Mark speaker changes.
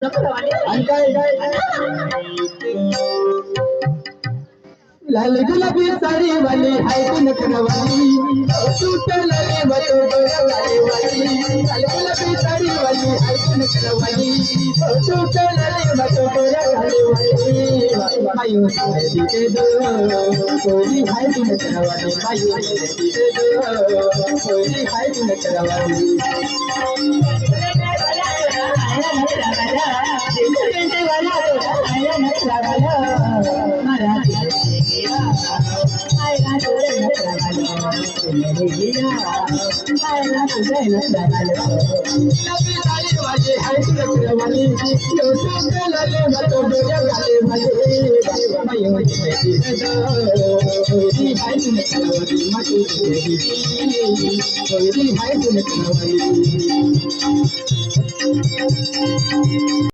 Speaker 1: आणि काय लाल गुलाबी साडी वाली हाय तू नखरवाली सुटलेली बतो डोळ्यावाली वाली लाल गुलाबी साडी वाली हाय तू नखरवाली सुटलेली बतो डोळ्यावाली वाली मायू दे दो कोई हाय तू नखरवाली मायू दे दो कोई हाय तू नखरवाली